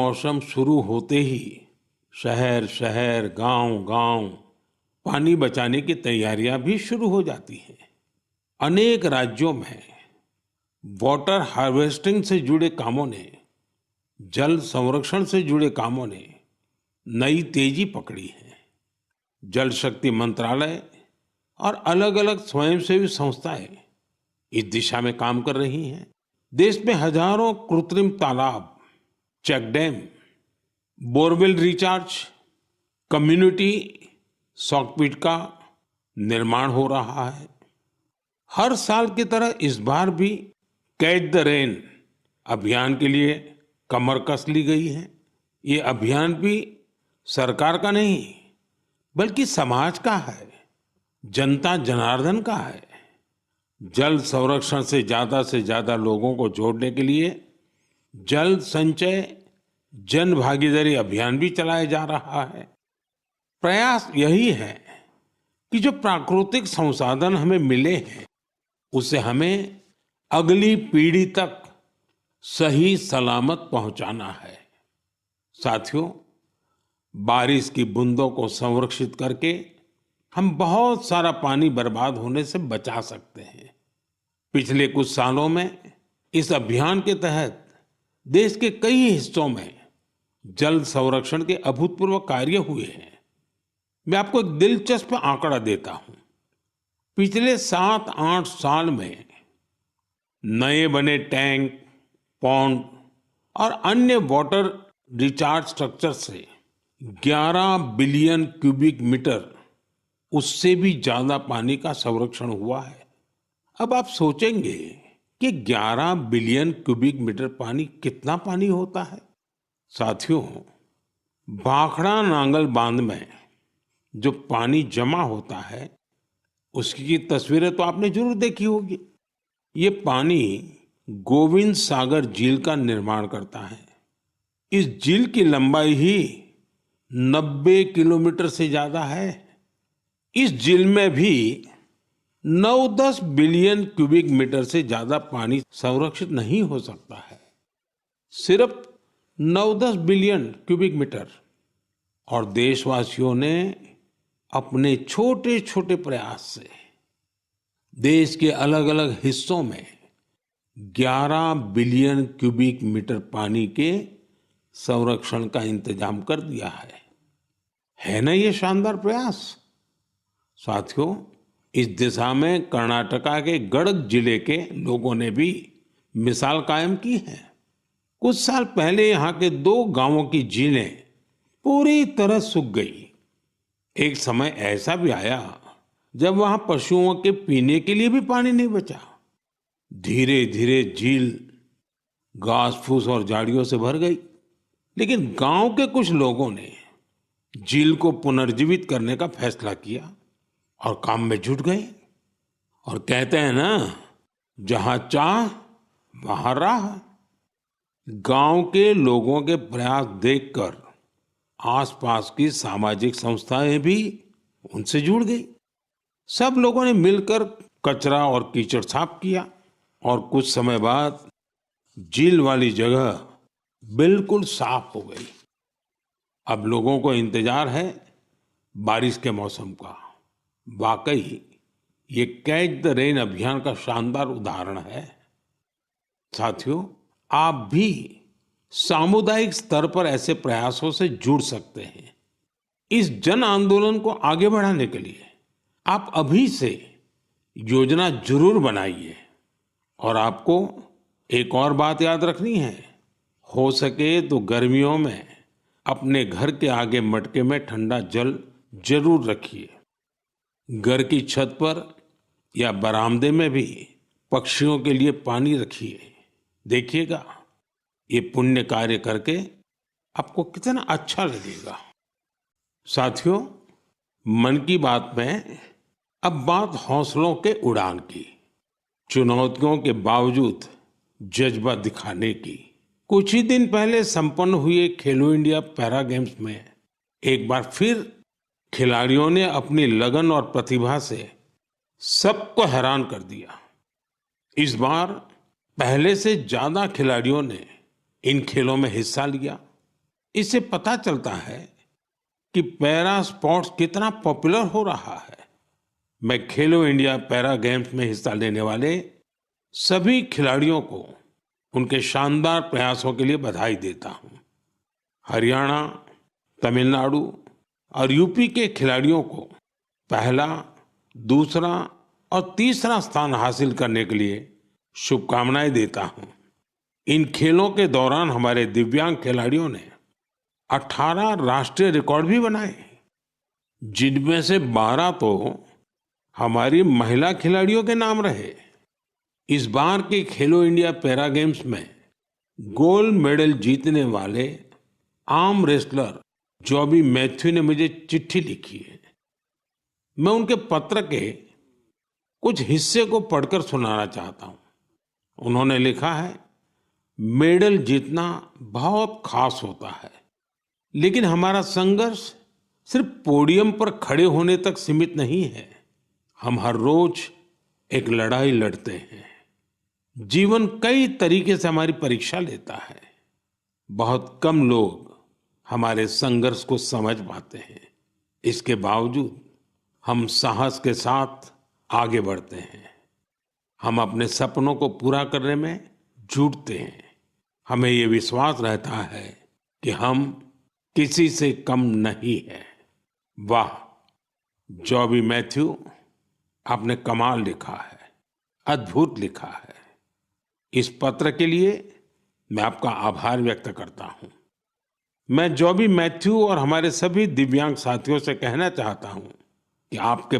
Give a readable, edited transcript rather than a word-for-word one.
मौसम शुरू होते ही शहर शहर, गांव गांव पानी बचाने की तैयारियां भी शुरू हो जाती हैं। अनेक राज्यों में वाटर हार्वेस्टिंग से जुड़े कामों ने, जल संरक्षण से जुड़े कामों ने नई तेजी पकड़ी है। जल शक्ति मंत्रालय और अलग-अलग स्वयंसेवी संस्थाएं इस दिशा में काम कर रही हैं। देश में हजारों कृत्रिम तालाब, check dam, borewell recharge, community soak pit का निर्माण हो रहा है। हर साल की तरह इस बार भी कैच द रेन अभियान के लिए कमर कस ली गई है। ये अभियान भी सरकार का नहीं, बल्कि समाज का है, जनता जनार्दन का है। जल संरक्षण से ज्यादा लोगों को जोड़ने के लिए जल संचय जन भागीदारी अभियान भी चलाया जा रहा है। प्रयास यही है कि जो प्राकृतिक संसाधन हमें मिले हैं, उसे हमें अगली पीढ़ी तक सही सलामत पहुंचाना है। साथियों, बारिश की बूंदों को संरक्षित करके हम बहुत सारा पानी बर्बाद होने से बचा सकते हैं। पिछले कुछ सालों में इस अभियान के तहत देश के कई हिस्सों में जल संरक्षण के अभूतपूर्व कार्य हुए हैं। मैं आपको एक दिलचस्प आंकड़ा देता हूं। पिछले 7-8 साल में नए बने टैंक, पॉन्ड और अन्य वाटर रिचार्ज स्ट्रक्चर से 11 बिलियन क्यूबिक मीटर, उससे भी ज्यादा पानी का संरक्षण हुआ है। अब आप सोचेंगे कि 11 बिलियन क्यूबिक मीटर पानी कितना पानी होता है? साथियों, भाखड़ा नांगल बांध में जो पानी जमा होता है, उसकी तस्वीरें तो आपने जरूर देखी होगी। ये पानी गोविंद सागर झील का निर्माण करता है। इस झील की लंबाई ही 90 किलोमीटर से ज्यादा है। इस झील में भी 9-10 बिलियन क्यूबिक मीटर से ज्यादा पानी संरक्षित नहीं हो सकता है। सिर्फ 9-10 बिलियन क्यूबिक मीटर। और देशवासियों ने अपने छोटे छोटे प्रयास से देश के अलग अलग हिस्सों में 11 बिलियन क्यूबिक मीटर पानी के संरक्षण का इंतजाम कर दिया है ना ये शानदार प्रयास? साथियों, इस दिशा में कर्नाटका के गडक जिले के लोगों ने भी मिसाल कायम की है। कुछ साल पहले यहाँ के 2 गांवों की झीलें पूरी तरह सूख गई। एक समय ऐसा भी आया जब वहां पशुओं के पीने के लिए भी पानी नहीं बचा। धीरे धीरे झील घास फूस और झाड़ियों से भर गई। लेकिन गांव के कुछ लोगों ने झील को पुनर्जीवित करने का फैसला किया और काम में जुट गए। और कहते हैं ना, जहां चाह वहां राह। गांव के लोगों के प्रयास देखकर आसपास की सामाजिक संस्थाएं भी उनसे जुड़ गई। सब लोगों ने मिलकर कचरा और कीचड़ साफ किया और कुछ समय बाद झील वाली जगह बिल्कुल साफ हो गई। अब लोगों को इंतजार है बारिश के मौसम का। वाकई ये कैच द रेन अभियान का शानदार उदाहरण है। साथियों, आप भी सामुदायिक स्तर पर ऐसे प्रयासों से जुड़ सकते हैं। इस जन आंदोलन को आगे बढ़ाने के लिए आप अभी से योजना जरूर बनाइए। और आपको एक और बात याद रखनी है, हो सके तो गर्मियों में अपने घर के आगे मटके में ठंडा जल जरूर रखिए। घर की छत पर या बरामदे में भी पक्षियों के लिए पानी रखिए। देखिएगा, ये पुण्य कार्य करके आपको कितना अच्छा लगेगा। साथियों, मन की बात में अब बात हौसलों के उड़ान की, चुनौतियों के बावजूद जज्बा दिखाने की। कुछ ही दिन पहले संपन्न हुए खेलो इंडिया पैरा गेम्स में एक बार फिर खिलाड़ियों ने अपनी लगन और प्रतिभा से सबको हैरान कर दिया। इस बार पहले से ज्यादा खिलाड़ियों ने इन खेलों में हिस्सा लिया। इससे पता चलता है कि पैरा स्पोर्ट्स कितना पॉपुलर हो रहा है। मैं खेलो इंडिया पैरा गेम्स में हिस्सा लेने वाले सभी खिलाड़ियों को उनके शानदार प्रयासों के लिए बधाई देता हूं। हरियाणा, तमिलनाडु और यूपी के खिलाड़ियों को पहला, दूसरा और तीसरा स्थान हासिल करने के लिए शुभकामनाएं देता हूं। इन खेलों के दौरान हमारे दिव्यांग खिलाड़ियों ने 18 राष्ट्रीय रिकॉर्ड भी बनाए, जिनमें से 12 तो हमारी महिला खिलाड़ियों के नाम रहे। इस बार के खेलो इंडिया पैरा गेम्स में गोल्ड मेडल जीतने वाले आर्म रेसलर जॉबी मैथ्यू ने मुझे चिट्ठी लिखी है। मैं उनके पत्र के कुछ हिस्से को पढ़कर सुनाना चाहता हूं। उन्होंने लिखा है, मेडल जीतना बहुत खास होता है, लेकिन हमारा संघर्ष सिर्फ पोडियम पर खड़े होने तक सीमित नहीं है। हम हर रोज एक लड़ाई लड़ते हैं। जीवन कई तरीके से हमारी परीक्षा लेता है। बहुत कम लोग हमारे संघर्ष को समझ पाते हैं। इसके बावजूद हम साहस के साथ आगे बढ़ते हैं। हम अपने सपनों को पूरा करने में जुटते हैं। हमें ये विश्वास रहता है कि हम किसी से कम नहीं है। वाह, जॉबी मैथ्यू, आपने कमाल लिखा है, अद्भुत लिखा है। इस पत्र के लिए मैं आपका आभार व्यक्त करता हूं। मैं जॉबी मैथ्यू और हमारे सभी दिव्यांग साथियों से कहना चाहता हूं कि आपके